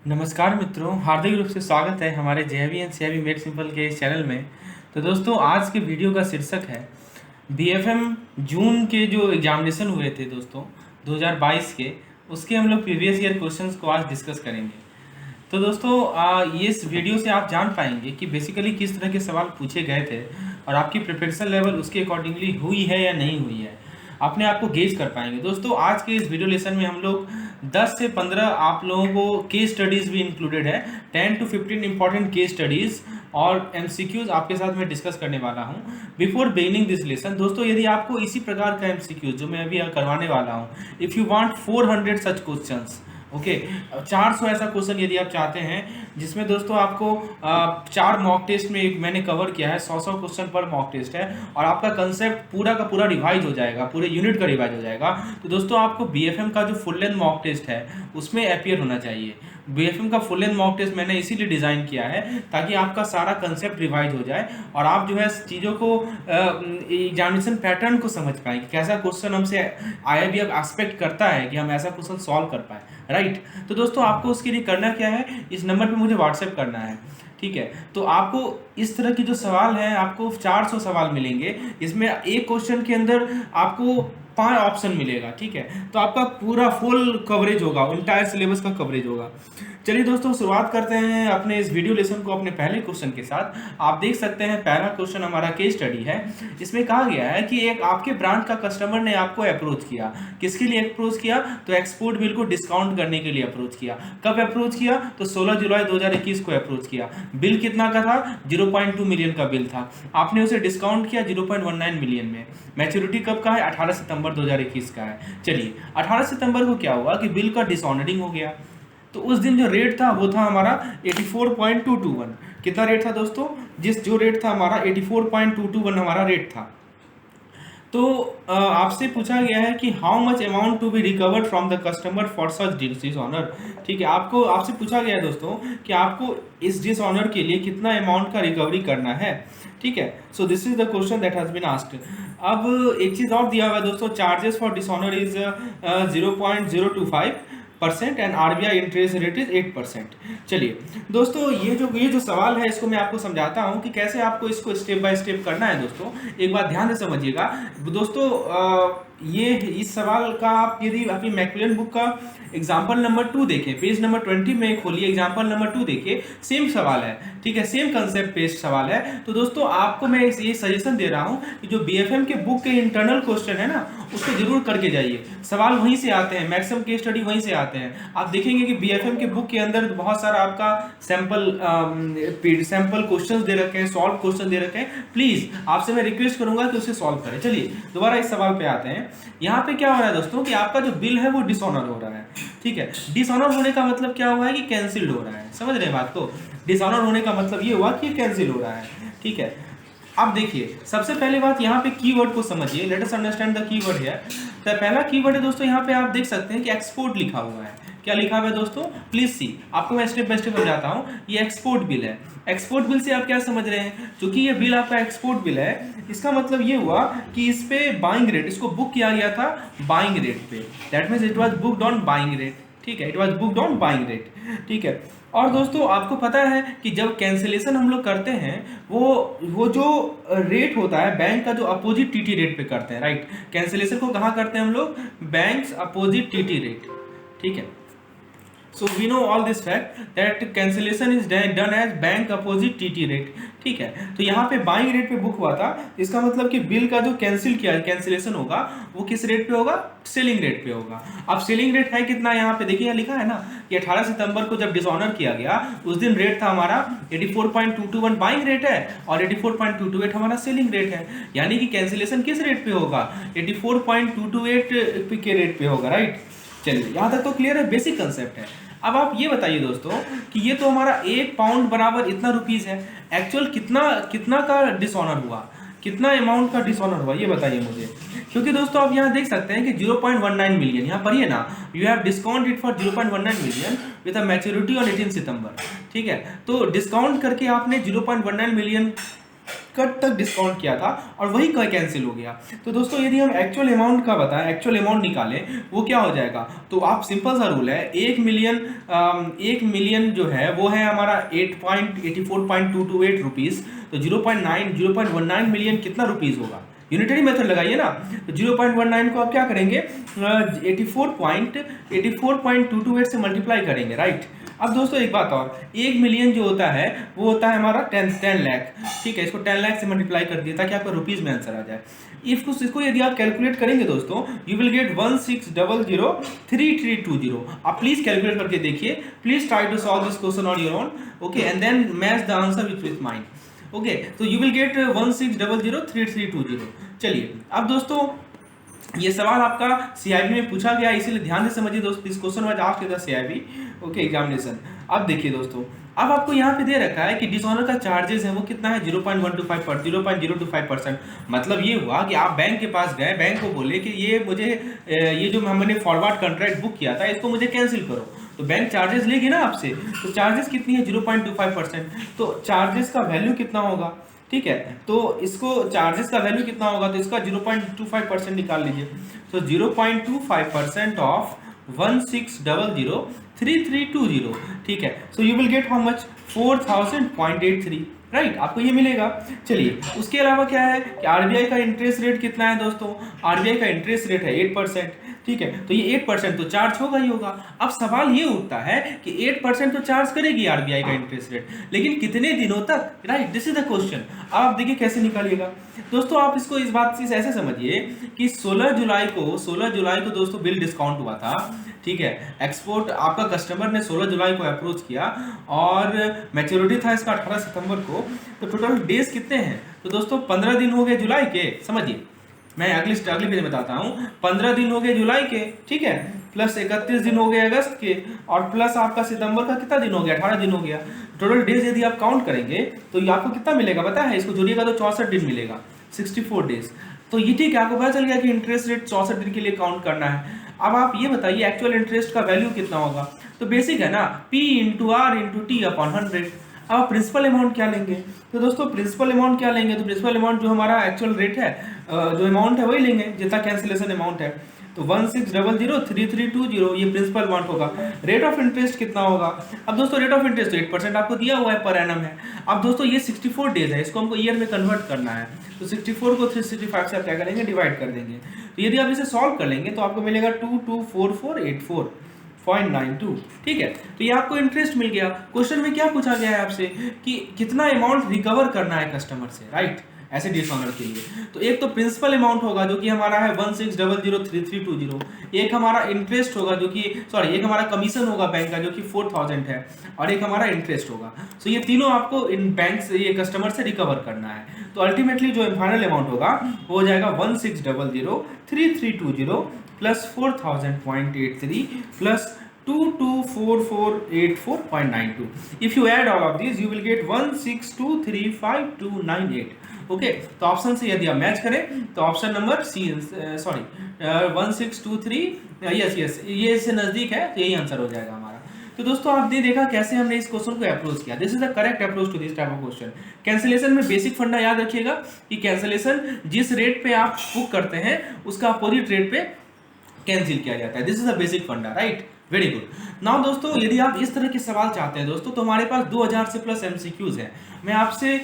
नमस्कार मित्रों, हार्दिक रूप से स्वागत है हमारे जेवी एंड सीआईबी मेड सिंपल के इस चैनल में। तो दोस्तों, आज के वीडियो का शीर्षक है बीएफएम जून के जो एग्जामिनेशन हुए थे दोस्तों 2022 के, उसके हम लोग प्रीवियस ईयर क्वेश्चंस को आज डिस्कस करेंगे। तो दोस्तों, ये इस वीडियो से आप जान पाएंगे कि बेसिकली किस तरह के सवाल पूछे गए थे और आपकी प्रिपरेशन लेवल उसके अकॉर्डिंगली हुई है या नहीं हुई है, अपने आप को गेज कर पाएंगे। दोस्तों, आज के इस वीडियो लेसन में हम लोग 10 से 15 आप लोगों को केस स्टडीज़ भी इंक्लूडेड है, 10 to 15 इंपॉर्टेंट केस स्टडीज़ और एमसीक्यूज आपके साथ मैं डिस्कस करने वाला हूं बिफोर बिगिनिंग दिस लेसन। दोस्तों, यदि आपको इसी प्रकार का एमसीक्यूज जो मैं अभी करवाने वाला हूं, if you want 400 such questions, okay, 400 ऐसा क्वेश्चन यदि आप चाहते हैं जिसमें दोस्तों आपको 4 मॉक टेस्ट में एक मैंने कवर किया है, 100 क्वेश्चन पर मॉक टेस्ट है और आपका कंसेप्ट पूरा का पूरा रिवाइज हो जाएगा, पूरे यूनिट का रिवाइज हो जाएगा। तो दोस्तों, आपको बीएफएम का जो फुल लेंथ मॉक टेस्ट है उसमें अपीयर होना चाहिए। बीएफएम का फुल लेंथ मॉक टेस्ट मैंने इसीलिए डिज़ाइन किया है ताकि आपका सारा कंसेप्ट रिवाइज हो जाए और आप जो है चीज़ों को एग्जामिनेशन पैटर्न को समझ पाएँ कि कैसा क्वेश्चन हमसे आईआईबी अब एक्सपेक्ट करता है कि हम ऐसा क्वेश्चन सॉल्व कर पाए, राइट। तो दोस्तों, आपको उसके लिए करना क्या है, इस नंबर पे मुझे व्हाट्सएप करना है, ठीक है। तो आपको इस तरह की जो सवाल है, आपको 400 सवाल मिलेंगे। इसमें एक क्वेश्चन के अंदर आपको 5 ऑप्शन मिलेगा, ठीक है। तो आपका पूरा फुल कवरेज होगा, इंटायर सिलेबस का कवरेज होगा। चलिए दोस्तों, शुरुआत करते हैं अपने इस वीडियो लेसन को अपने पहले क्वेश्चन के साथ। आप देख सकते हैं पहला क्वेश्चन हमारा केस स्टडी है। इसमें कहा गया है कि एक आपके ब्रांड का कस्टमर ने आपको अप्रोच किया। किसके लिए अप्रोच किया? तो एक्सपोर्ट बिल को डिस्काउंट करने के लिए अप्रोच किया। कब अप्रोच किया? तो 16 जुलाई 2021 को अप्रोच किया। बिल कितना का था? 0.2 मिलियन का बिल था। आपने उसे डिस्काउंट किया 0.19 मिलियन में। मैच्योरिटी कब का है? 18 सितंबर 2021 का है। चलिए, 18 सितंबर को क्या हुआ कि बिल का डिसऑनरिंग हो गया। तो उस दिन जो रेट था वो था हमारा 84.221। कितना रेट था दोस्तों? जो रेट था हमारा 84.221 हमारा रेट था। तो आपसे पूछा गया है कि how much amount to be recovered from the customer for such dishonour, ठीक है। आपसे पूछा गया है दोस्तों कि आपको इस डिसऑनर के लिए कितना अमाउंट का रिकवरी करना है, ठीक है। So this is the question that has been asked. अब एक चीज़ और दिया हुआ है दोस्तों, charges for dishonour is 0.025% and RBI interest rate is 8%। चलिए दोस्तों, ये जो सवाल है इसको मैं आपको समझाता हूँ कि कैसे आपको इसको स्टेप बाय स्टेप करना है। दोस्तों, एक बात ध्यान से समझिएगा दोस्तों, ये इस सवाल का आप यदि अपनी मैकमिलन बुक का एग्जाम्पल नंबर 2 देखें, पेज नंबर 20 में खोलिए, एग्जाम्पल नंबर 2 देखिए, सेम सवाल है, ठीक है, सेम कंसेप्ट पेस्ट सवाल है। तो दोस्तों, आपको मैं ये सजेशन दे रहा हूँ कि जो बीएफएम के बुक के इंटरनल क्वेश्चन है ना, उसको जरूर करके जाइए। सवाल वहीं से आते हैं, मैक्सिमम केस स्टडी वहीं से आते हैं। आप देखेंगे कि बीएफएम के बुक के अंदर बहुत सारा आपका सैंपल क्वेश्चंस दे रखे हैं, सॉल्व क्वेश्चन दे रखे हैं। प्लीज आपसे मैं रिक्वेस्ट करूंगा कि उसे सॉल्व करें। चलिए दोबारा इस सवाल पे आते हैं। यहाँ पे क्या हो रहा है दोस्तों कि आपका जो बिल है वो डिसऑनर हो रहा है, ठीक है। डिसऑनर होने का मतलब क्या हुआ है कि कैंसिल्ड हो रहा है। समझ रहे हैं बात को? डिसऑनर होने का मतलब ये हुआ कि कैंसिल हो रहा है, ठीक है। अब देखिए, सबसे पहले बात यहाँ पे कीवर्ड को समझिए। Let us understand the keyword है। तो पहला कीवर्ड है दोस्तों, यहाँ पे आप देख सकते हैं कि एक्सपोर्ट लिखा हुआ है। क्या लिखा हुआ है दोस्तों? Please see. आपको मैं स्टेप बाय स्टेप समझाता हूँ। ये एक्सपोर्ट बिल है। एक्सपोर्ट बिल से आप क्या समझ रहे हैं? क्योंकि ये बिल आपका एक्सपोर्ट बिल है, इसका मतलब ये हुआ कि इस पे बाइंग रेट, इसको बुक किया गया था बाइंग रेट पे। That means it was booked on buying rate, ठीक है। It was booked on buying rate, ठीक है। और दोस्तों, आपको पता है कि जब कैंसिलेशन हम लोग करते हैं वो जो रेट होता है बैंक का, जो अपोजिट टीटी रेट पे करते हैं, राइट। कैंसिलेशन को कहाँ करते हैं हम लोग? बैंक्स अपोजिट टीटी रेट, ठीक है। So we know all this fact that cancellation is done as bank opposite TT rate, ठीक है। तो यहाँ पे बाइंग रेट पे बुक हुआ था, इसका मतलब कि बिल का जो कैंसिलेशन होगा वो किस रेट पे होगा? सेलिंग रेट पे होगा। अब सेलिंग रेट है कितना? यहाँ पे देखिए, यहाँ लिखा है ना कि 18 सितंबर को जब डिसऑनर किया गया उस दिन रेट था हमारा 84.221 बाइंग रेट है और 84.228 हमारा सेलिंग रेट है। यानी कि कैंसिलेशन किस रेट पे होगा? 84.228 के रेट पे होगा, राइट। चलिए, यहाँ तक तो क्लियर है, बेसिक कंसेप्ट है। अब आप ये बताइए दोस्तों कि ये तो हमारा 1 पाउंड बराबर इतना रुपीस है। एक्चुअल कितना का डिसऑनर हुआ? कितना अमाउंट का डिसऑनर हुआ ये बताइए मुझे। क्योंकि दोस्तों आप यहाँ देख सकते हैं कि 0.19 मिलियन, यहाँ पढ़िए ना, you have discount it for 0.19 million with a maturity on 18 सितंबर, ठीक है। तो डिस्काउंट करके आपने 0.19 मिलियन कट तक डिस्काउंट किया था और वही कैंसिल हो गया। तो दोस्तों यदि हम एक्चुअल अमाउंट का बताएं, एक्चुअल अमाउंट निकालें, वो क्या हो जाएगा, तो आप सिंपल सा रूल है, 1 मिलियन जो है वो है हमारा 8.84.228 रुपीज़। तो 0.19 मिलियन कितना रुपीज़ होगा, यूनिटरी मेथड लगाइए ना। तो 0.19 को आप क्या करेंगे, 84.228 से मल्टीप्लाई करेंगे, राइट। अब दोस्तों एक बात और, 1 मिलियन जो होता है वो होता है हमारा 10 लाख, ठीक है। इसको 10 लाख से मल्टीप्लाई कर दिया ताकि आपका रुपीज़ में आंसर आ जाए। इसको यदि आप कैलकुलेट करेंगे दोस्तों, यू विल गेट 16003320। आप प्लीज कैलकुलेट करके देखिए, please try to solve this question on your own, okay, and then match the answer with mind, okay. तो यू विल गेट 16003320। चलिए अब दोस्तों ये सवाल आपका सीआईबी में पूछा गया, इसीलिए ध्यान से समझिए दोस्तों, this question was asked in the CIB, okay, examination. अब देखिए दोस्तों, अब आपको यहाँ पे दे रखा है कि डिसऑनर का चार्जेस है वो कितना है, 0.025%। मतलब ये हुआ कि आप बैंक के पास गए, बैंक को बोले कि ये मुझे ये जो हमने फॉरवर्ड कॉन्ट्रैक्ट बुक किया था इसको मुझे कैंसिल करो, तो बैंक चार्जेस लेगी ना आपसे। तो चार्जेस कितनी है, 0.25%। तो चार्जेस का वैल्यू कितना होगा, ठीक है, तो इसको चार्जेस का वैल्यू कितना होगा, तो इसका 0.25% निकाल लीजिए। तो 0.25% ऑफ 16003320, ठीक है। सो you will gate how much, 4000.83, right, आपको ये मिलेगा। चलिए उसके अलावा क्या है कि आरबीआई का इंटरेस्ट रेट कितना है दोस्तों, आरबीआई का इंटरेस्ट रेट है 8%, ठीक है। तो ये 8% तो चार्ज होगा ही होगा। अब सवाल ये उठता है कि 8% तो चार्ज करेगी आरबीआई का इंटरेस्ट रेट, लेकिन कितने दिनों तक, right, this is the question. अब आप देखिए कैसे निकालिएगा दोस्तों। आप इसको इस बात से ऐसे समझिए कि 16 जुलाई को दोस्तों बिल डिस्काउंट हुआ था, ठीक है। एक्सपोर्ट आपका कस्टमर ने 16 जुलाई को अप्रोच किया और मैच्योरिटी था इसका 18 सितंबर को। तो टोटल डेज कितने हैं, तो दोस्तों 15 दिन हो गए जुलाई के, समझिए मैं अगली पेज में बताता हूँ। 15 दिन हो गए जुलाई के, ठीक है, प्लस 31 दिन हो गए अगस्त के, और प्लस आपका सितंबर का कितना दिन हो गया, 18 दिन हो गया। टोटल डेज यदि आप काउंट करेंगे तो ये आपको कितना मिलेगा पता है, इसको जोड़िएगा तो 64 दिन मिलेगा, 64 डेज। तो ये ठीक है, आपको पता चल गया कि इंटरेस्ट रेट 64 दिन के लिए काउंट करना है। अब आप ये बताइए एक्चुअल इंटरेस्ट का वैल्यू कितना होगा, तो बेसिक है ना, P into R into T upon 100। अब प्रिंसिपल अमाउंट क्या लेंगे, तो दोस्तों प्रिंसिपल अमाउंट क्या लेंगे, तो प्रिंसिपल अमाउंट जो हमारा एक्चुअल रेट है, जो अमाउंट है वही लेंगे जितना कैंसिलेशन अमाउंट है। तो 16003320 ये प्रिंसिपल अमाउंट होगा। रेट ऑफ इंटरेस्ट कितना होगा, अब दोस्तों रेट ऑफ इंटरेस्ट तो 8% आपको दिया हुआ है पर एनम है। अब दोस्तों ये 64 डेज है, इसको हमको ईयर में कन्वर्ट करना है। तो 64 को 365 से आप क्या करेंगे, डिवाइड कर देंगे। तो यदि आप इसे सॉल्व कर लेंगे तो आपको मिलेगा 224484.92, ठीक है। तो ये आपको इंटरेस्ट मिल गया। क्वेश्चन में क्या पूछा गया है आपसे कि कितना अमाउंट रिकवर करना है कस्टमर से, राइट, ऐसे डिसऑनर के लिए। तो एक तो प्रिंसिपल अमाउंट होगा जो कि हमारा है 16003320, एक हमारा इंटरेस्ट होगा जो कि एक हमारा कमीशन होगा बैंक का जो कि 4000 है, और एक हमारा इंटरेस्ट होगा। सो ये तीनों आपको इन बैंक से, ये कस्टमर से रिकवर करना है। तो अल्टीमेटली जो फाइनल अमाउंट होगा वो हो जाएगा 16003320 plus 4000.83 plus 224484.92. If you add all of these, you will get 16235.298. Okay, तो ऑप्शन से यदि आप मैच करें तो ऑप्शन नंबर सी, 1623, यस ये इससे नजदीक है, तो यही आंसर हो जाएगा हमारा। तो दोस्तों आपने देखा कैसे हमने इस क्वेश्चन को अप्रोच किया। This is the correct approach to this type of question. Cancellation में बेसिक फंडा याद रखिएगा कि कैंसिलेशन जिस रेट पे आप बुक करते हैं उसका अपोजिट रेट पे कैंसिल किया जाता है। दिस इज द बेसिक फंडा, राइट, वेरी गुड। नाउ दोस्तों यदि आप इस तरह के सवाल चाहते हैं दोस्तों, तो हमारे पास 2000 से प्लस एमसीक्यूज हैं। मैं आपसे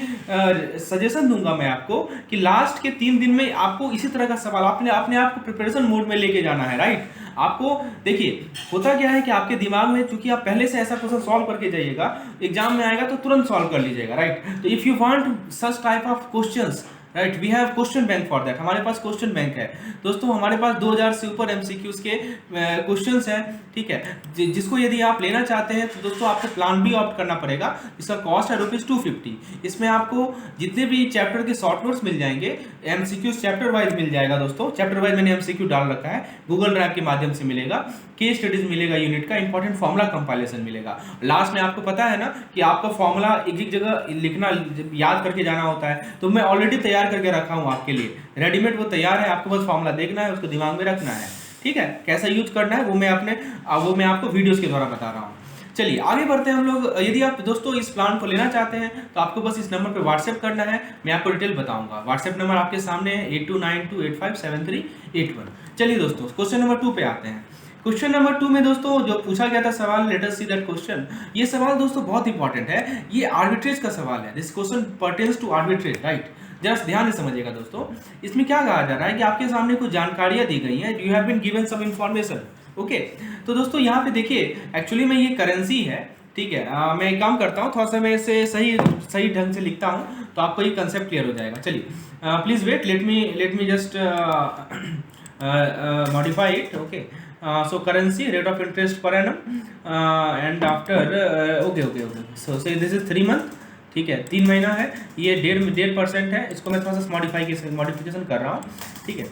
सजेशन दूंगा मैं आपको कि लास्ट के 3 दिन में आपको इसी तरह का सवाल अपने आप को प्रिपरेशन मोड में लेके जाना है, राइट। आपको देखिए होता क्या है कि आपके दिमाग में, चूंकि आप पहले से ऐसा क्वेश्चन सॉल्व करके जाइएगा, एग्जाम में आएगा तो तुरंत सॉल्व कर लीजिएगा, राइट। तो if you want such type of questions, right, we have question bank for that. हमारे पास क्वेश्चन बैंक है दोस्तों, हमारे पास 2000 से ऊपर एमसीक्यूज के क्वेश्चंस हैं, ठीक है। जिसको यदि आप लेना चाहते हैं तो दोस्तों आपको प्लान बी ऑप्ट करना पड़ेगा। इसका कॉस्ट है ₹250। इसमें आपको जितने भी चैप्टर के शॉर्ट नोट्स मिल जाएंगे, एमसीक्यूज चैप्टर वाइज मिल जाएगा दोस्तों। चैप्टर वाइज मैंने एमसीक्यू डाल रखा है, गूगल ड्राइव के माध्यम से मिलेगा। केस स्टडीज मिलेगा, यूनिट का इंपॉर्टेंट फॉर्मूला कंपाइलेशन मिलेगा। लास्ट में आपको पता है ना कि आपका फॉर्मूला एक जगह लिखना, याद करके जाना होता है, तो मैं ऑलरेडी तैयार करके रखा हूँ आपके लिए, रेडीमेड वो तैयार है, आपको बस फॉर्मूला देखना है, उसको दिमाग में रखना है, ठीक है। कैसा यूज करना है वो मैं आपको वीडियोस के द्वारा बता रहा हूँ। चलिए आगे बढ़ते हैं हम लोग। यदि आप दोस्तों इस प्लान को लेना चाहते हैं तो आपको बस इस नंबर पे व्हाट्सएप करना है, मैं आपको डिटेल बताऊंगा। व्हाट्सएप नंबर आपके सामने है 8292857381। चलिए दोस्तों क्वेश्चन नंबर 2 पे आते हैं। क्वेश्चन नंबर 2 में दोस्तों जो पूछा गया था सवाल, late us see that question. ये सवाल दोस्तों बहुत इंपॉर्टेंट है, ये आर्बिट्रेज का सवाल है। This question pertains to arbitrage, right. जरा ध्यान से समझिएगा दोस्तों। इसमें क्या कहा जा रहा है कि आपके सामने कुछ जानकारियां दी गई हैं, you have been given some information. Okay, तो दोस्तों यहाँ पे देखिए एक्चुअली में ये करेंसी है, ठीक है। मैं एक काम करता हूँ, थोड़ा सा मैं इसे सही ढंग से लिखता हूँ तो आपको ये कंसेप्ट क्लियर हो जाएगा। चलिए please wait, let me just modify it. Okay, so currency rate of interest per annum and after okay so say this is 3 month, ठीक है, 3 महीना है, ये 1.5% है। इसको मैं थोड़ा सा मॉडिफिकेशन कर रहा हूँ, ठीक है।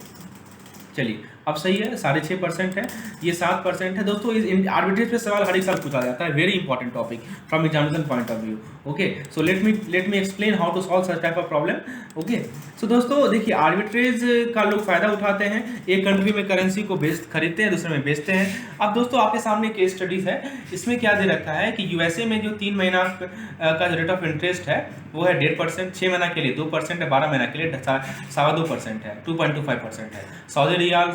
चलिए अब सही है, 6.5% है, ये 7% है। दोस्तों इस आर्बिट्रेज पे सवाल हर एक साल पूछा जाता है, very important topic from examination point of view. Okay, so let me explain how to solve such type of problem. Okay, so दोस्तों देखिए आर्बिट्रेज का लोग फायदा उठाते हैं, एक कंट्री में करेंसी को खरीदते हैं, दूसरे में बेचते हैं। अब दोस्तों आपके सामने केस स्टडीज है, इसमें क्या दे रखा है कि यूएसए में जो 3 महीना का रेट ऑफ इंटरेस्ट है वो है 1.5%, 6 महीना के लिए 2% है, 12 महीना के लिए 2.25% है, 2.25% है।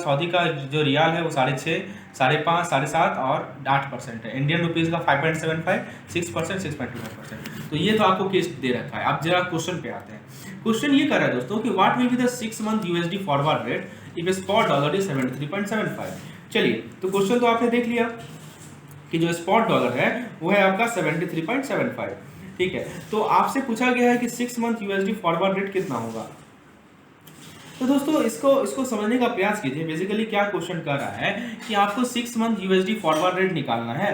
सऊदी का जो रियाल है वो 6.5, 5.5, 7.5 और 8% है। इंडियन रुपीज़ का 5.75, 6%, 6.25%। तो ये तो आपको केस दे रखा है। अब जरा क्वेश्चन पे आते हैं। क्वेश्चन ये कर रहा है दोस्तों कि व्हाट विल बी द 6 मंथ USD forward rate if spot dollar is 73.75। चलिए तो क्वेश्चन तो आपने देख लिया कि जो स्पॉट डॉलर है वो है आपका 73.75, ठीक है। तो आपसे पूछा गया है कि 6 मंथ यूएसडी फॉरवर्ड रेट कितना होगा। तो दोस्तों इसको समझने का प्रयास कीजिए। बेसिकली क्या क्वेश्चन कर रहा है कि आपको 6 मंथ यूएसडी फॉरवर्ड रेट निकालना है,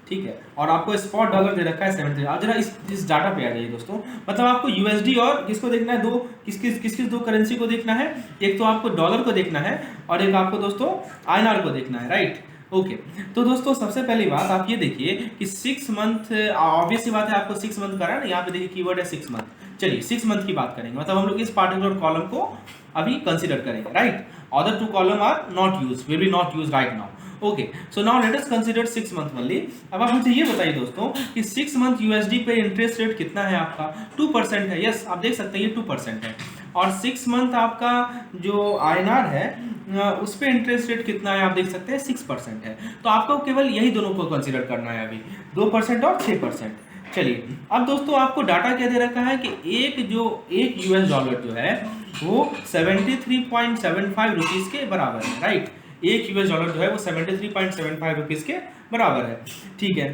ठीक है, और आपको स्पॉट डॉलर दे रखा है 73। आप जरा इस डाटा पे आ जाइए दोस्तों। मतलब आपको यूएसडी और किसको देखना है, किस दो करेंसी को देखना है। एक तो आपको डॉलर को देखना है और एक आपको दोस्तों आईएनआर को देखना है, राइट। ओके, तो दोस्तों सबसे पहली बात आप ये देखिए कि 6 मंथ, ऑब्वियस सी बात है आपको 6 मंथ करा है ना, यहाँ पे देखिए कीवर्ड है 6 मंथ। चलिए 6 मंथ की बात करेंगे, मतलब हम लोग इस पार्टिकुलर कॉलम को अभी कंसीडर करेंगे, right. Other 2 column are not use, will be not use right now. Okay, so now let us consider 6 month only. अब आप मुझे ये बताइए दोस्तों कि 6 मंथ यूएसडी पे इंटरेस्ट रेट कितना है आपका, 2% है। यस, आप देख सकते हैं ये 2% है। और 6 मंथ आपका जो आईएनआर है उस पे इंटरेस्ट रेट कितना है, आप देख सकते हैं 6% है। तो आपको केवल यही दोनों को कंसीडर करना है अभी, 2% और 6%। चलिए अब दोस्तों आपको डाटा क्या दे रखा है कि एक यूएस डॉलर जो है वो 73.75 रुपीज़ के बराबर है, राइट। एक यूएस डॉलर जो है वो 73.75 रुपीज़ के बराबर है, ठीक है।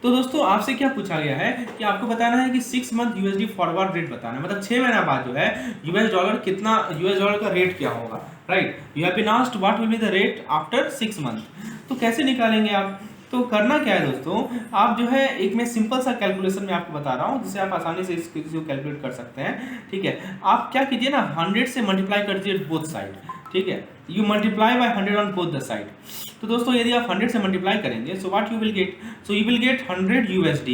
तो दोस्तों आपसे क्या पूछा गया है कि आपको बताना है कि 6 मंथ यूएसडी फॉरवर्ड रेट बताना है, मतलब 6 महीना बाद जो है यूएस डॉलर का रेट क्या होगा, right. You have been asked what will be the rate after 6 month. तो कैसे निकालेंगे आप, तो करना क्या है दोस्तों, आप जो है एक मैं सिंपल सा कैलकुलेशन में आपको बता रहा हूँ जिससे आप आसानी से इसको कैलकुलेट कर सकते हैं, ठीक है। आप क्या कीजिए ना, 100 से मल्टीप्लाई कर दीजिए बोथ साइड, ठीक है। You multiply by 100 on both the side. तो दोस्तों यदि आप 100 से मल्टीप्लाई करेंगे so what you will get, so you will get 100 USD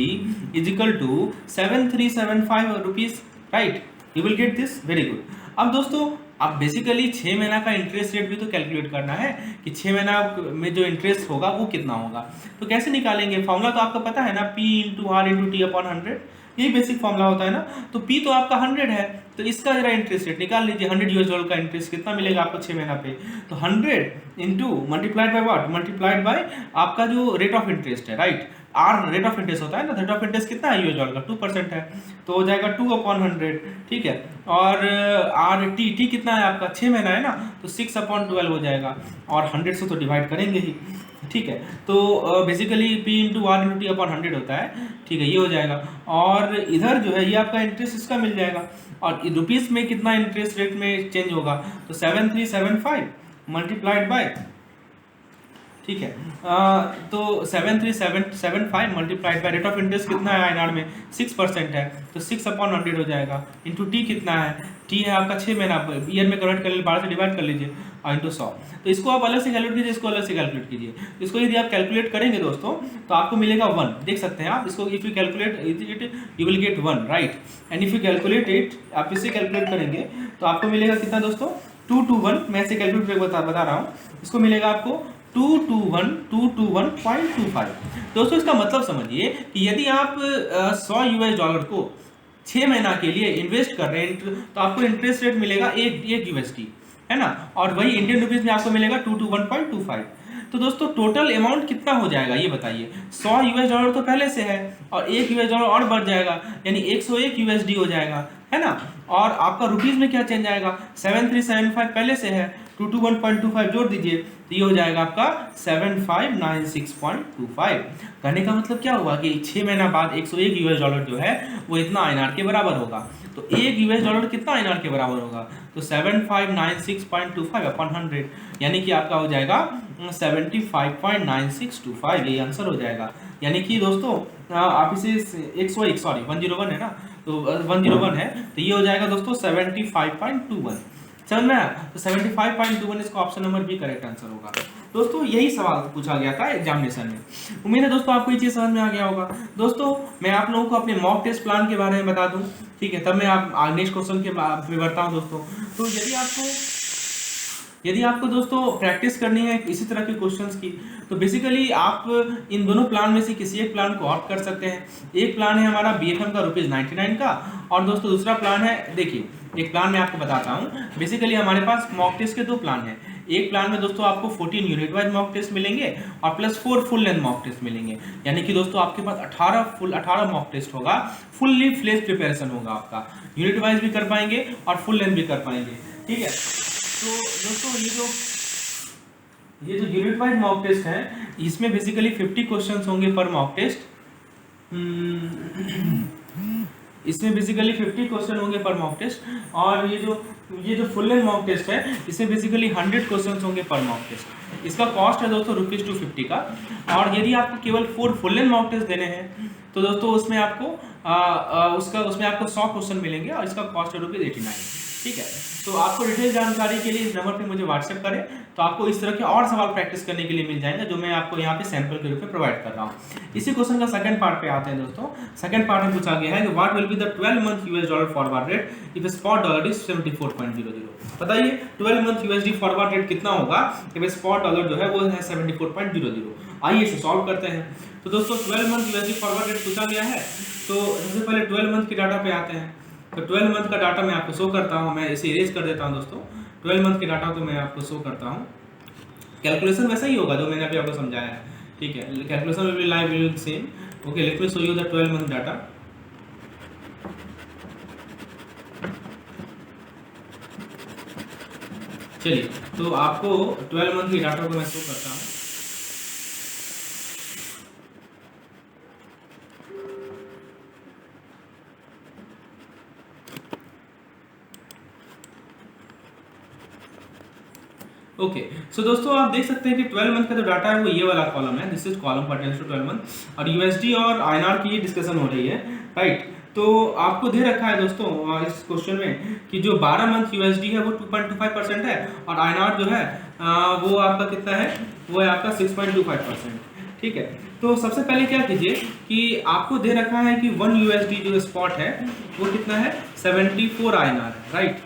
is equal to 7375 rupees, right. You will get this, very good. अब दोस्तों अब बेसिकली 6 महीना का इंटरेस्ट रेट भी तो कैलकुलेट करना है कि 6 महीना में जो इंटरेस्ट होगा वो कितना होगा। तो कैसे निकालेंगे, फॉर्मूला तो आपको पता है ना, P × R × T अपॉन 100, यही बेसिक फॉर्मूला होता है ना। तो P तो आपका 100 है, तो इसका जरा इंटरेस्ट रेट निकाल लीजिए। 100 US डॉलर का इंटरेस्ट कितना मिलेगा आपको 6 महीना पे, तो 100 into multiplied by what, multiplied by आपका जो रेट ऑफ इंटरेस्ट है, right. R rate of interest होता है ना, रेट ऑफ इंटरेस्ट कितना है यूएस डॉलर का, 2% है, तो हो जाएगा 2/100, ठीक है। और आर टी कितना है आपका, 6 महीना है ना, तो 6/12 हो जाएगा, और 100 से तो डिवाइड करेंगे ही, ठीक है। तो basically P × R × T upon 100 होता है, ठीक है, ये हो जाएगा। और इधर जो है ये आपका इंटरेस्ट इसका मिल जाएगा, और रुपीज़ में कितना इंटरेस्ट रेट में चेंज होगा, तो 7375 मल्टीप्लाइड बाय, ठीक है, तो 7375 multiplied by rate of interest कितना है आईएनआर में 6% है, तो 6/100 हो जाएगा। इंटू टी कितना है, टी है आपका 6 महीना, ईयर में कन्वर्ट कर लीजिए, 12 से डिवाइड कर लीजिए, और इंटू 100। तो इसको आप अलग से कैलकुलेट कीजिए, इसको अलग से कैलकुलेट कीजिए। इसको यदि आप कैलकुलेट करेंगे दोस्तों तो आपको मिलेगा 1, देख सकते हैं आप इसको। If you calculate it you will gate 1, right. And if you calculate it, आप इससे कैलकुलेट करेंगे तो आपको मिलेगा कितना दोस्तों, 2 to 1। मैं ऐसे कैलकुलेट बता रहा हूँ, इसको मिलेगा आपको 221.25। दोस्तों इसका मतलब समझिए कि यदि आप 100 यूएस डॉलर को 6 महीना के लिए इन्वेस्ट कर रहे हैं तो आपको इंटरेस्ट रेट मिलेगा एक यूएसडी, है ना, और वही इंडियन रुपीज में आपको मिलेगा 221.25। तो दोस्तों टोटल अमाउंट कितना हो जाएगा ये बताइए। 100 यूएस डॉलर तो पहले से है और एक यूएस डॉलर और बढ़ जाएगा, यानी 101 यूएसडी हो जाएगा, है ना। और आपका रुपीज में क्या चेंज आएगा, 7375 पहले से है, 221.25 जोड़ दीजिए तो ये हो जाएगा आपका 7596.25। कहने का मतलब क्या हुआ कि 6 महीना बाद 101 यूएस डॉलर जो है वो इतना आईएनआर के बराबर होगा। तो एक यूएस डॉलर कितना आईएनआर के बराबर होगा, तो 7596.25 अपॉन 100, यानी कि आपका हो जाएगा 75.9625, ये आंसर हो जाएगा। यानी कि दोस्तों आप इसे 101 सॉरी 101 है ना, तो 101 है तो ये हो जाएगा दोस्तों 75.21। समझ में आया, तो 75.21 इसका option number B correct answer होगा। दोस्तों यही सवाल पूछा गया था एग्जामिनेशन में। उम्मीद है दोस्तों आपको ये चीज समझ में आ गया होगा। दोस्तों मैं आप लोगों को अपने मॉक टेस्ट प्लान के बारे में बता दूं, ठीक है, तब मैं आप नेक्स्ट क्वेश्चन के में बढ़ता हूं दोस्तों। तो यदि आपको दोस्तों प्रैक्टिस करनी है इसी तरह के क्वेश्चंस की, तो बेसिकली आप इन दोनों प्लान में से किसी एक प्लान को ऑप्ट कर सकते हैं। एक प्लान है हमारा बीएफएम का ₹99 का, और दोस्तों दूसरा प्लान है, देखिए एक प्लान मैं आपको बताता हूँ। बेसिकली हमारे पास मॉक टेस्ट के 2 प्लान हैं। एक प्लान में दोस्तों आपको 14 यूनिट वाइज मॉक टेस्ट मिलेंगे और plus 4 full length mock test मिलेंगे, यानी कि दोस्तों आपके पास 18 मॉक टेस्ट होगा, फुल्ली फ्लेज प्रिपरेशन होगा आपका, यूनिट वाइज भी कर पाएंगे और फुल लेंथ भी कर पाएंगे, ठीक है। तो दोस्तों ये जो यूनिट वाइज मॉक टेस्ट है इसमें बेसिकली 50 क्वेश्चंस होंगे पर मॉक टेस्ट। इसमें बेसिकली 50 क्वेश्चन होंगे पर मॉक टेस्ट, और ये जो फुल लेंथ मॉक टेस्ट है इसमें बेसिकली 100 क्वेश्चंस होंगे पर मॉक टेस्ट। इसका कॉस्ट है दोस्तों ₹250 का, और यदि आपको केवल 4 फुल लेंथ मॉक टेस्ट देने हैं तो दोस्तों उसमें आपको उसमें आपको 100 क्वेश्चन मिलेंगे और इसका कॉस्ट है ₹89, ठीक है। तो आपको डिटेल जानकारी के लिए इस नंबर पे मुझे व्हाट्सएप करें, तो आपको इस तरह के और सवाल प्रैक्टिस करने के लिए मिल जाएंगे जो मैं आपको यहाँ पे सैंपल के रूप में प्रोवाइड कर रहा हूँ। इसी क्वेश्चन का सेकंड पार्ट पे आते हैं दोस्तों। सेकंड पार्ट में पूछा गया है कि what will be the 12 month US dollar forward rate if spot dollar is 74.00। बताइए 12 मंथ यूएसडी फॉरवर्ड रेट कितना होगा इफ स्पॉट डॉलर जो है वो है 74.00। आइए इसे सॉल्व करते हैं। तो दोस्तों 12 मंथ यूएसडी फॉरवर्ड रेट पूछा गया है, तो सबसे पहले 12 मंथ के डाटा पे आते हैं। तो 12 मंथ का डाटा मैं आपको शो करता हूँ, मैं इसे इरेज कर देता हूँ दोस्तों। 12 मंथ के डाटा को मैं आपको शो करता हूँ। कैलकुलेशन वैसा ही होगा जो मैंने अभी आपको समझाया है, ठीक है। Calculation will be live will be same. Okay, let me show you the 12 month data. चलिए, तो आपको 12 मंथ के डाटा को मैं शो करता हूँ। ओके, सो दोस्तों आप देख सकते हैं कि 12 मंथ का जो डाटा है वो ये वाला कॉलम है, this is column pertains to 12 month, और यूएसडी और आईएनआर की ये डिस्कशन हो रही है, राइट। तो आपको दे रखा है दोस्तों इस क्वेश्चन में कि जो 12 मंथ यूएसडी है वो 2.25% है, और आईएनआर जो है वो आपका कितना है, वो है आपका 6.25%, ठीक है। तो सबसे पहले क्या कीजिए कि आपको दे रखा है कि 1 यूएसडी जो स्पॉट है वो कितना है, 74 आईएनआर, राइट।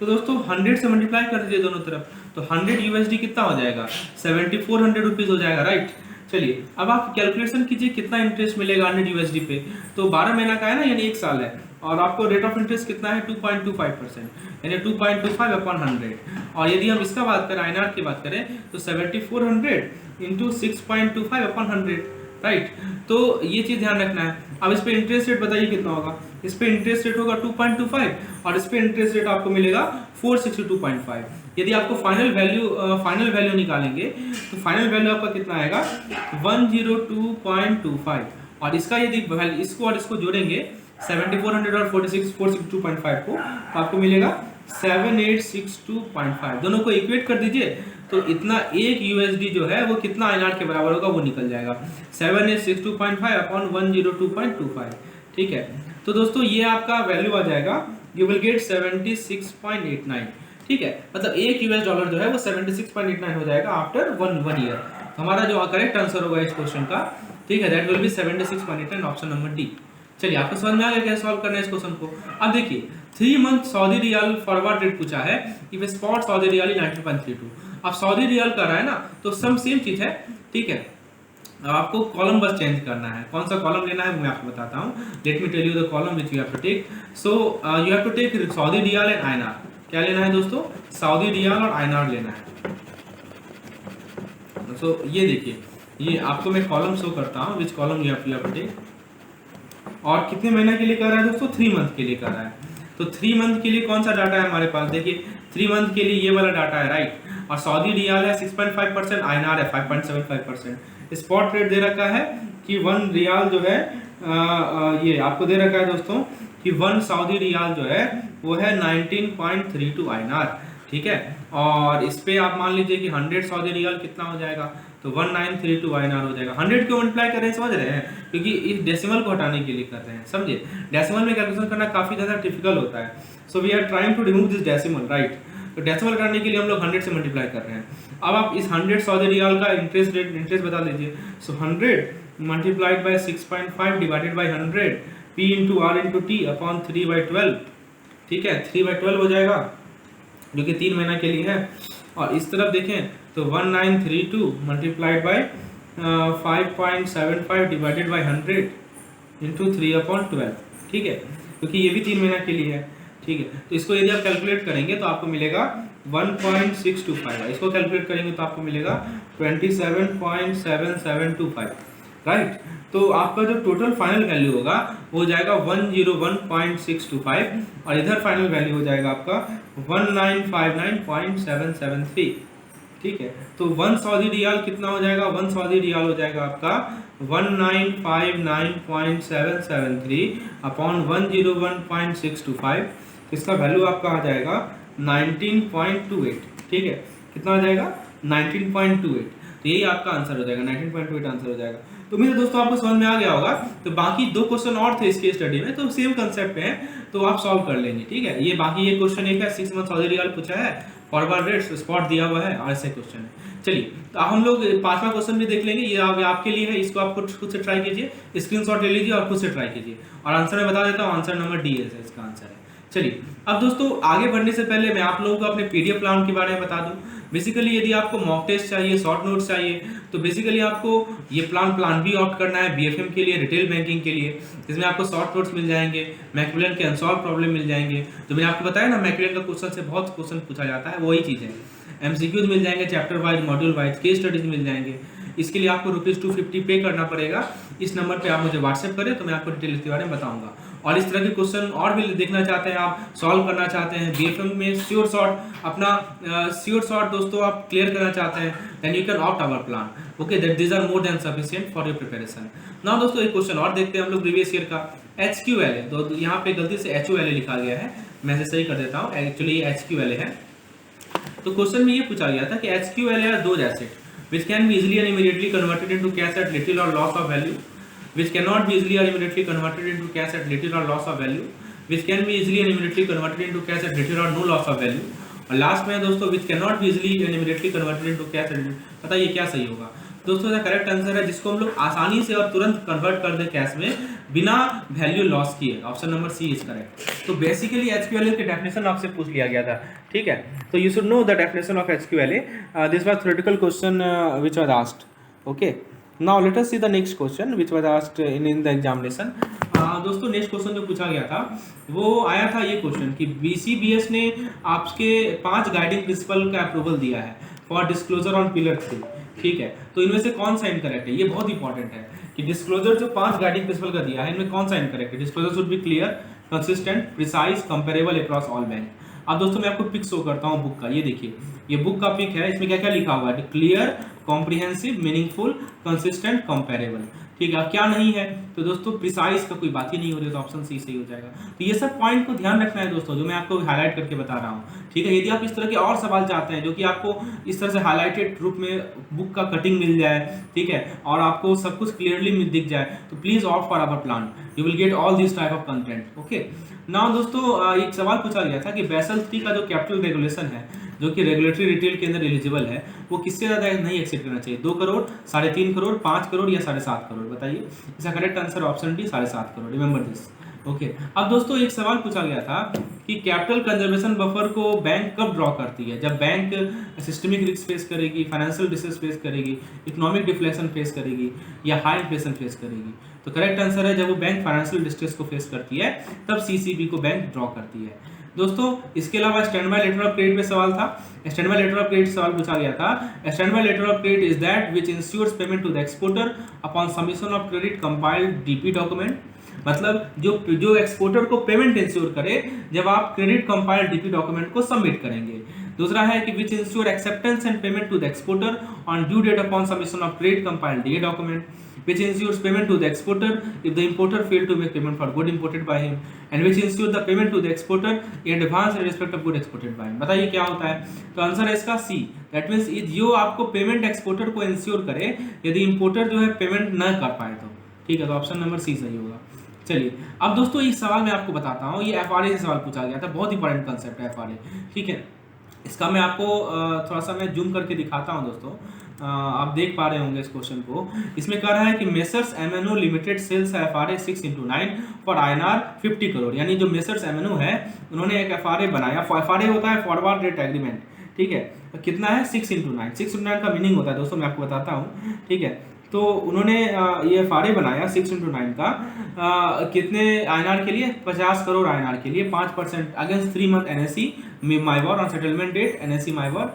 तो दोस्तों 100 से मल्टीप्लाई कर दीजिए दोनों तरफ, तो 100 यूएसडी कितना हो जाएगा, 7400 रुपीज हो जाएगा, राइट। चलिए अब आप कैलकुलेशन कीजिए कितना इंटरेस्ट मिलेगा 100 यूएसडी पे। तो 12 महीना का है ना, यानी 1 साल है, और आपको रेट ऑफ इंटरेस्ट कितना है 2.25%, यानी 2.25 अपॉन 100। और यदि हम इसका बात करें, आईएनआर की बात करें, तो 7400 इंटू 6.25 अपॉन 100, राइट। तो ये चीज़ ध्यान रखना है। अब इस पे इंटरेस्ट रेट बताइए कितना होगा। इस पे इंटरेस्ट रेट होगा 2.25, और इस पे इंटरेस्ट रेट आपको मिलेगा 462.5। यदि आपको फाइनल वैल्यू निकालेंगे तो फाइनल वैल्यू आपका कितना आएगा, 102.25, और इसका यदि इसको और इसको जोड़ेंगे 7400 और 462.5 को, तो आपको मिलेगा 7862.5। दोनों को इक्वेट कर दीजिए तो इतना एक यूएसडी जो है वो कितना आईएनआर के बराबर होगा वो निकल जाएगा, 7862.5 अपॉन 102.25, ठीक है। तो दोस्तों ये आपका वैल्यू आ जाएगा, यू विल गेट 76.89, ठीक है। मतलब एक यूएस डॉलर जो है वो 76.89 हो जाएगा आफ्टर वन ईयर। हमारा जो करेक्ट आंसर होगा इस क्वेश्चन का, ठीक है, that will be 76.89, option number D. चलिए आपको समझ में आ गया कैसे सॉल्व करना है इस क्वेश्चन को। अब देखिए 3 month Saudi riyal forward rate पूछा है, इफ स्पॉट सऊदी रियाल 90.32। अब सऊदी रियाल का रहा है ना, तो सम सेम चीज है, ठीक है। अब आपको कॉलम बस चेंज करना है, कौन सा कॉलम लेना है मैं आपको बताता हूँ। Let me tell you the column which you have to take. So you have to take Saudi riyal and INR. क्या लेना है दोस्तों? सऊदी रियाल और आईएनआर लेना है। सो ये देखिए, ये आपको मैं कॉलम शो करता हूँ, which column you have to take. और कितने महीने के लिए कर रहा है दोस्तों? 3 मंथ के लिए कर रहा है। तो 3 मंथ के लिए कौन सा डाटा है हमारे पास? देखिए 3 मंथ के लिए ये वाला डाटा है, राइट। और सऊदी रियाल है 6.5%, आईएनआर है 5.75%। स्पॉट रेट दे रखा है कि 1 रियाल जो है ये आपको दे रखा है दोस्तों कि 1 सऊदी रियाल जो है वो है 19.32 आईएनआर, ठीक है। और इस पे आप मान लीजिए कि 100 सऊदी रियाल कितना हो जाएगा, तो 1932 आईएनआर हो जाएगा। 100 क्यों मल्टीप्लाई कर रहे हैं समझ रहे हैं? क्योंकि इस डेसिमल को हटाने के लिए कर रहे हैं, समझे। डेसिमल में कैलकुलेशन करना काफी ज्यादा डिफिकल्ट होता है। So we are trying to remove this decimal, right. तो डेसिमल हटाने के लिए हम लोग 100 से मल्टीप्लाई कर रहे हैं। अब आप इस 100 सऊदी रियाल का इंटरेस्ट बता दीजिए। So 100 multiplied by 6.5 divided by 100 P into R into T upon 3/12, ठीक है। 3/12 हो जाएगा, जो कि 3 महीना के लिए है। और इस तरफ देखें तो 1932 multiplied by 5.75 divided by 100 into 3/12, ठीक है, क्योंकि ये भी 3 महीना के लिए है, ठीक है। तो इसको यदि आप कैलकुलेट करेंगे तो आपको मिलेगा 1.625, इसको कैलकुलेट करेंगे तो आपको मिलेगा 27.7725, राइट। तो आपका जो टोटल फाइनल वैल्यू होगा वो हो जाएगा 101.625 और इधर फाइनल वैल्यू हो जाएगा आपका 1959.773, ठीक है। तो 1 सऊदी रियाल कितना हो जाएगा? 1 सऊदी रियाल हो जाएगा आपका 1959.773 अपॉन 101.625। इसका वैल्यू आपका आ जाएगा 19.28, ठीक है। कितना आ जाएगा? 19.28। तो यही आपका आंसर हो जाएगा, 19.28 आंसर हो जाएगा। तो मेरे दोस्तों आपको समझ में आ गया होगा। तो बाकी 2 क्वेश्चन और थे इसके स्टडी में, तो सेम कंसेप्ट है, तो आप सॉल्व कर लेंगे, ठीक है। ये बाकी ये क्वेश्चन एक है, 6 मंथ सऊदी रियाल पूछा है, फॉरवर्ड रेट स्पॉट दिया हुआ है और ऐसे क्वेश्चन है। चलिए तो अब हम लोग 5वां क्वेश्चन भी देख लेंगे। ये आपके लिए है, इसको आप खुद से ट्राई कीजिए, स्क्रीनशॉट ले लीजिए और खुद से ट्राई कीजिए। और आंसर मैं बता देता हूँ, आंसर नंबर डी है इसका आंसर है। चलिए अब दोस्तों आगे बढ़ने से पहले मैं आप लोगों को अपने पीडीएफ प्लान के बारे में बता दूं। बेसिकली यदि आपको मॉक टेस्ट चाहिए, शॉर्ट नोट्स चाहिए, तो बेसिकली आपको ये प्लान भी ऑप्ट करना है बीएफएम के लिए, रिटेल बैंकिंग के लिए। इसमें आपको शॉर्ट नोट्स मिल जाएंगे, मैकमिलन के अनसॉल्व प्रॉब्लम मिल जाएंगे। तो मैंने आपको बताया ना मैकमिलन का क्वेश्चन से बहुत क्वेश्चन पूछा जाता है, वही चीज़ है। एमसीक्यूज मिल जाएंगे, chapter wise, module wise, case studies मिल जाएंगे। इसके लिए आपको ₹250 पे करना पड़ेगा। इस नंबर पे आप मुझे व्हाट्सएप करें तो मैं आपको डिटेल इसके बारे में बताऊंगा। और इस तरह के क्वेश्चन और भी देखना चाहते हैं आप, सॉल्व करना चाहते हैं बीएफएम में श्योर शॉर्ट, अपना श्योर शॉर्ट दोस्तों आप क्लियर करना चाहते हैं, then you can opt our plan, okay. That these are more than sufficient for your preparation. Now दोस्तों एक क्वेश्चन और देखते हैं हम लोग प्रीवियस ईयर का। HQLA, तो यहाँ पे गलती से HOLA लिखा गया है, मैं इसे सही कर देता हूँ, एक्चुअली ये HQLA है। तो क्वेश्चन में ये पूछा गया था कि HQLA are those assets which can be easily and immediately converted into cash at little or loss of value, which cannot be easily or immediately converted into cash at little or loss of value, which can be easily and immediately converted into cash at little or no loss of value, और last में दोस्तों which cannot be easily and immediately converted into cash at, बताइए क्या सही होगा दोस्तों? इसका correct answer है जिसको हम लोग आसानी से और तुरंत कन्वर्ट कर दे कैश में बिना वैल्यू लॉस किए, option number C is correct. तो बेसिकली HQLA की डेफिनेशन आपसे पूछ लिया गया था, ठीक है। तो you should know the definition of HQLA। This was theoretical question which was asked, okay. Now let us see the next question which was asked in the examination. दोस्तों नेक्स्ट क्वेश्चन जो पूछा गया था वो आया था ये क्वेश्चन कि BCBS ने आपके 5 गाइडिंग प्रिंसिपल का अप्रूवल दिया है फॉर डिस्क्लोजर ऑन पिलर 3, ठीक है। तो इनमें से कौन सा इनकरेक्ट है? ये बहुत इंपॉर्टेंट है कि डिस्क्लोजर जो 5 गाइडिंग प्रिंसिपल का दिया है इनमें कौन सा इनकरेक्ट है? Disclosure should be clear, consistent, precise, comparable across all bank. अब दोस्तों मैं आपको पिक शो करता हूँ बुक का, ये देखिए ये बुक का पिक है। इसमें क्या क्या लिखा हुआ है? Clear, comprehensive, meaningful, consistent, comparable, ठीक है। अब क्या नहीं है? तो दोस्तों प्रिसाइज का कोई बात ही नहीं हो रही, तो ऑप्शन सी सही हो जाएगा। तो ये सब पॉइंट को ध्यान रखना है दोस्तों, जो मैं आपको हाईलाइट करके बता रहा हूँ, ठीक है। यदि आप इस तरह के और सवाल चाहते हैं जो कि आपको इस तरह से हाईलाइटेड रूप में बुक का कटिंग मिल जाए, ठीक है, और आपको सब कुछ क्लियरली दिख जाए, तो please opt for our plan, you will get all this type of content, okay. Now दोस्तों एक सवाल पूछा गया था कि बेसल 3 का जो कैपिटल रेगुलेशन है, जो कि रेगुलेटरी रिटेल के अंदर एलिजिबल है, वो किससे ज़्यादा नहीं एक्सीड करना चाहिए? 2 करोड़, 3.5 करोड़, 5 करोड़ या 7.5 करोड़? बताइए। इसका correct answer option D 7.5 crore. Remember this, okay. अब दोस्तों एक सवाल पूछा गया था कि कैपिटल कंजर्वेशन बफर को बैंक कब ड्रॉ करती है, जब बैंक सिस्टमिक रिस्क फेस करेगी, फाइनेंशियल डिस्ट्रेस फेस करेगी, इकोनॉमिक डिफ्लेशन फेस करेगी या हाई इन्फ्लेशन फेस करेगी। तो करेक्ट आंसर है जब वो बैंक फाइनेंशियल डिस्ट्रेस को फेस करती है तब सीसीबी को बैंक ड्रॉ करती है। दोस्तों इसके अलावा stand by letter of credit पे सवाल था। Stand by letter of credit सवाल पूछा गया था। Stand by letter of credit is that which ensures payment to the exporter upon submission of credit compiled DP document. मतलब जो एक्सपोर्टर को पेमेंट इंश्योर करे जब आप क्रेडिट कंपाइल्ड डीपी डॉक्यूमेंट को सबमिट करेंगे। दूसरा है कि which ensure acceptance and payment to the exporter on due date upon submission of credit compiled DA document, which ensures payment to the exporter if the importer failed to make payment for good imported by him, and which ensures the payment to the exporter in advance in respect of good exported by him। बताइए क्या होता है? तो answer है इसका सी। That means जो आपको payment exporter को इंश्योर करे यदि इंपोर्टर जो है पेमेंट न कर पाए तो। ठीक है, तो ऑप्शन नंबर सी सही होगा। चलिए अब दोस्तों एक सवाल मैं आपको बताता हूँ, ये एफआरए से सवाल पूछा गया था, बहुत इंपॉर्टेंट कंसेप्ट है एफआरए। ठीक है, इसका मैं आपको थोड़ा सा मैं जूम करके दिखाता हूँ दोस्तों, आप देख पा रहे होंगे इस क्वेश्चन को। इसमें कह रहा है कि Messrs MNO limited sells FRA 6x9 for INR 50 crore. यानी जो मेसर्स एमएनओ है उन्होंने एक एफआरए बनाया। एफआरए होता है फॉरवर्ड रेट एग्रीमेंट। ठीक है, कितना है 6x9। 6x9 का मीनिंग होता है दोस्तों, मैं आपको बताता हूँ। ठीक है, तो उन्होंने ये एफआरए बनाया 6x9 का कितने INR के लिए, 50 करोड़ INR के लिए, 5% against 3 month NSE MIBOR on settlement date NSE MIBOR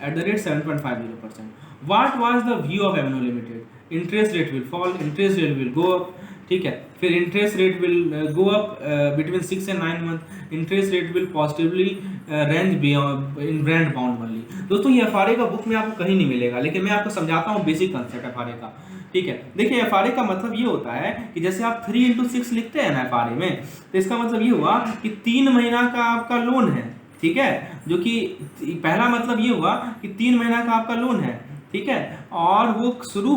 @ 7.50%। What was the view of MNO Limited? Interest rate will fall, interest rate will go up। ठीक है, फिर interest rate will go up between 6 and 9 month, interest rate will positively range in brand bound only. दोस्तों ये FRA का book में आपको कहीं नहीं मिलेगा, लेकिन मैं आपको समझाता हूँ बेसिक कंसेप्ट एफआरए का। ठीक है, देखिए एफआरए का मतलब ये होता है कि जैसे आप 3x6 लिखते हैं ना एफआरए में, तो इसका मतलब ये हुआ कि 3 महीना का आपका लोन है। ठीक है, जो कि पहला मतलब ये हुआ कि 3 महीना का आपका लोन है। ठीक है, और वो शुरू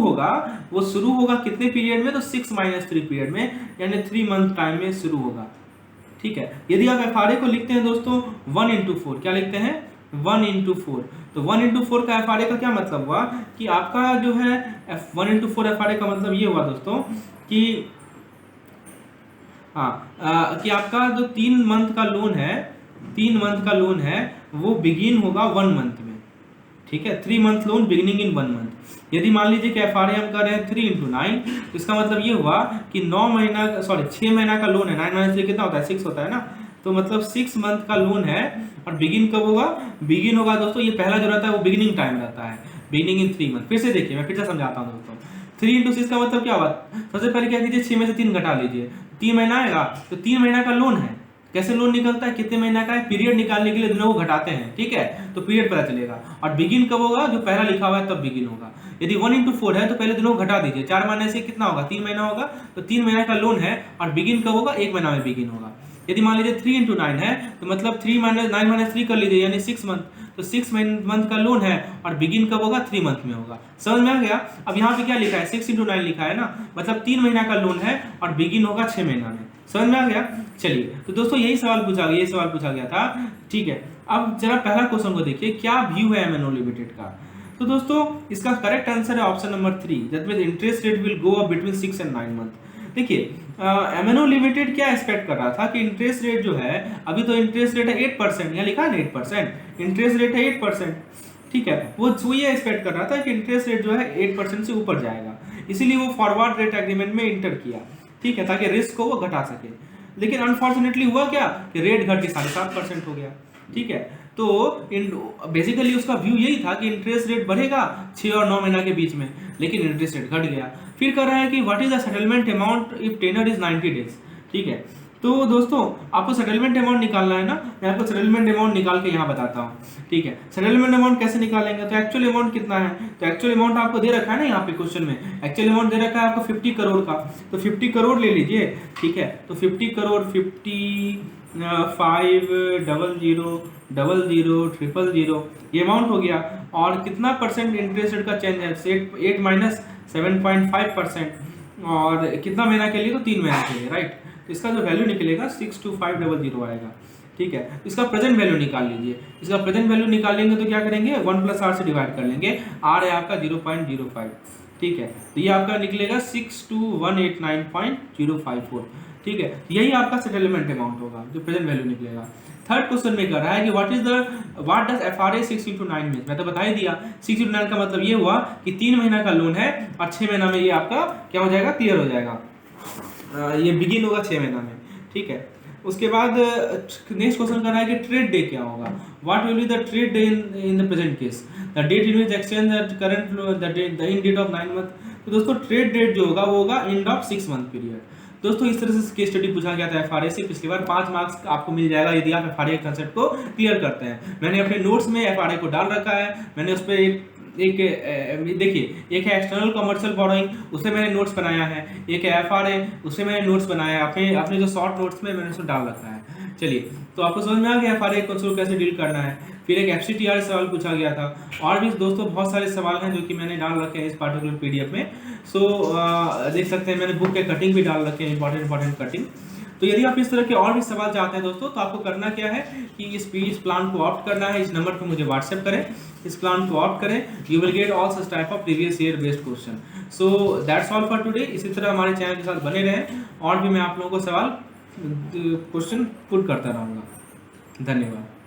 होगा कितने पीरियड में, तो 6 - 3 पीरियड में, यानी 3 मंथ टाइम में शुरू होगा। ठीक है, यदि आप एफआरए को लिखते हैं दोस्तों 1x4, क्या लिखते हैं 1x4, तो 1x4 का एफआरए का क्या मतलब हुआ कि आपका जो है 1x4 एफआरए का मतलब ये हुआ दोस्तों कि कि आपका जो 3 मंथ का लोन है वो बिगिन होगा 1 मंथ में। ठीक है, 3 month loan beginning in 1 month. यदि मान लीजिए कि एफआरए हम कर रहे हैं 3x9, तो इसका मतलब ये हुआ कि 6 महीना का लोन है। 9 - 3 कितना होता है, 6 होता है ना, तो मतलब 6 मंथ का लोन है। और बिगिन कब होगा, बिगिन होगा दोस्तों, ये पहला जो रहता है वो बिगिनिंग टाइम रहता है, बिगिनिंग इन 3 मंथ। फिर से देखिए, मैं फिर से समझाता हूँ दोस्तों। 3x6 का मतलब क्या हुआ, सबसे पहले क्या कीजिए, 6 में से 3 घटा लीजिए, 3 महीना आएगा, तो 3 महीना का लोन है। कैसे लोन निकलता है, कितने महीना का है, पीरियड निकालने के लिए दिनों को घटाते हैं। ठीक है, तो पीरियड पता चलेगा। और बिगिन कब होगा, जो पहला लिखा हुआ है तब बिगिन होगा। यदि 1x4 है तो पहले दिनों को घटा दीजिए, 4 महीने से कितना होगा, 3 महीना होगा, तो 3 महीना का लोन है और बिगिन कब होगा, 1 महीना में बिगिन होगा। यदि मान लीजिए 3x9 है तो मतलब 9 - 3 कर लीजिए, यानी 6 मंथ, तो 6 मंथ का लोन है और बिगिन कब होगा, 3 मंथ में होगा। समझ में आ गया। अब यहाँ पे क्या लिखा है, 6x9 लिखा है ना, मतलब 3 महीना का लोन है और बिगिन होगा 6 महीना में। समझ में आ गया। चलिए, तो दोस्तों यही सवाल पूछा गया था। ठीक है, अब जरा पहला क्वेश्चन को देखिए, क्या व्यू है एमएनओ लिमिटेड का। तो दोस्तों इसका करेक्ट आंसर है option number 3, that means interest rate will go up between 6 and 9 month. देखिए एमएनओ लिमिटेड क्या एक्सपेक्ट कर रहा था कि इंटरेस्ट रेट जो है, अभी तो इंटरेस्ट रेट है 8%, यहाँ लिखा है ना 8%, इंटरेस्ट रेट है 8%। ठीक है, वो ये एक्सपेक्ट कर रहा था कि इंटरेस्ट रेट जो है 8% से ऊपर जाएगा, इसीलिए वो फॉरवर्ड रेट एग्रीमेंट में इंटर किया। ठीक है, ताकि रिस्क को वो घटा सके। लेकिन अनफॉर्चुनेटली हुआ क्या कि रेट घट के 7.5% हो गया। ठीक है, तो बेसिकली उसका व्यू यही था कि इंटरेस्ट रेट बढ़ेगा 6 और 9 महीना के बीच में, लेकिन इंटरेस्ट रेट घट गया। फिर कर रहा है कि what is the settlement amount if tenor is 90 days. ठीक है, तो दोस्तों आपको सेटलमेंट अमाउंट निकालना है ना, मैं आपको सेटलमेंट अमाउंट निकाल के यहाँ बताता हूँ। ठीक है, सेटलमेंट अमाउंट कैसे निकालेंगे, तो एक्चुअल अमाउंट कितना है, तो एक्चुअल अमाउंट आपको दे रखा है ना यहाँ पे क्वेश्चन में, एक्चुअल अमाउंट दे रखा है आपको 50 करोड़ का, तो 50 करोड़ ले लीजिए। ठीक है, तो 50 करोड़ 55,00,00,000 ये अमाउंट हो गया। और कितना परसेंट इंटरेस्ट रेट का चेंज है, 8 - 7.5%, और कितना महीना के लिए, तो 3 महीना के लिए, राइट। इसका जो वैल्यू निकलेगा 62500 आएगा। ठीक है, इसका प्रेजेंट वैल्यू निकाल लीजिए। इसका प्रेजेंट वैल्यू निकालेंगे तो क्या करेंगे, 1 + R से डिवाइड कर लेंगे, R है आपका 0.05। ठीक है, तो ये आपका निकलेगा 62189.054। ठीक है, यही आपका सेटलमेंट अमाउंट होगा जो प्रेजेंट वैल्यू निकलेगा। थर्ड क्वेश्चन में कर रहा है कि what does FRA 6x9 mean. मैं तो बता ही दिया, 6x9 का मतलब ये हुआ कि 3 महीना का लोन है और 6 महीना में ये आपका क्या हो जाएगा, क्लियर हो जाएगा। ये बिगिन होगा 6 महीना में, ठीक है। उसके बाद नेक्स्ट क्वेश्चन कर रहा है कि ट्रेड डे क्या होगा, what will be the trade day in the present case, the date in which exchange the current the in date of 9 month. तो दोस्तों ट्रेड डेट जो होगा वो होगा एंड ऑफ 6 मंथ पीरियड। दोस्तों इस तरह से केस स्टडी पूछा गया था FRA से पिछली बार, 5 मार्क्स आपको मिल जाएगा यदि आप FRA के कंसेप्ट को क्लियर करते हैं। मैंने अपने नोट्स में FRA को डाल रखा है, मैंने उस पर एक देखिए, एक है एक्सटर्नल कमर्शियल बोरोइंग, उससे मैंने नोट्स बनाया है, एक है FRA, उससे मैंने नोट्स बनाया है, अपने अपने जो शॉर्ट नोट्स में मैंने उसको डाल रखा है। चलिए, तो आपको समझ में आ गया FRA को कैसे डील करना है। फिर एक FCTR सवाल पूछा गया था, और भी दोस्तों बहुत सारे सवाल हैं जो कि मैंने डाल रखे हैं इस पार्टिकुलर PDF में। सो देख सकते हैं मैंने बुक के कटिंग भी डाल रखे हैं, इंपॉर्टेंट कटिंग। तो यदि आप इस तरह के और भी सवाल चाहते हैं दोस्तों, तो आपको करना क्या है कि इस प्लान को ऑप्ट करना है, इस नंबर पर मुझे व्हाट्सएप करें, इस प्लान को ऑप्ट करें, you will get all such type of previous year based question. So that's all for today. इसी तरह हमारे चैनल के साथ बने रहें और भी मैं आप लोगों को सवाल क्वेश्चन पुट करता रहूँगा। धन्यवाद।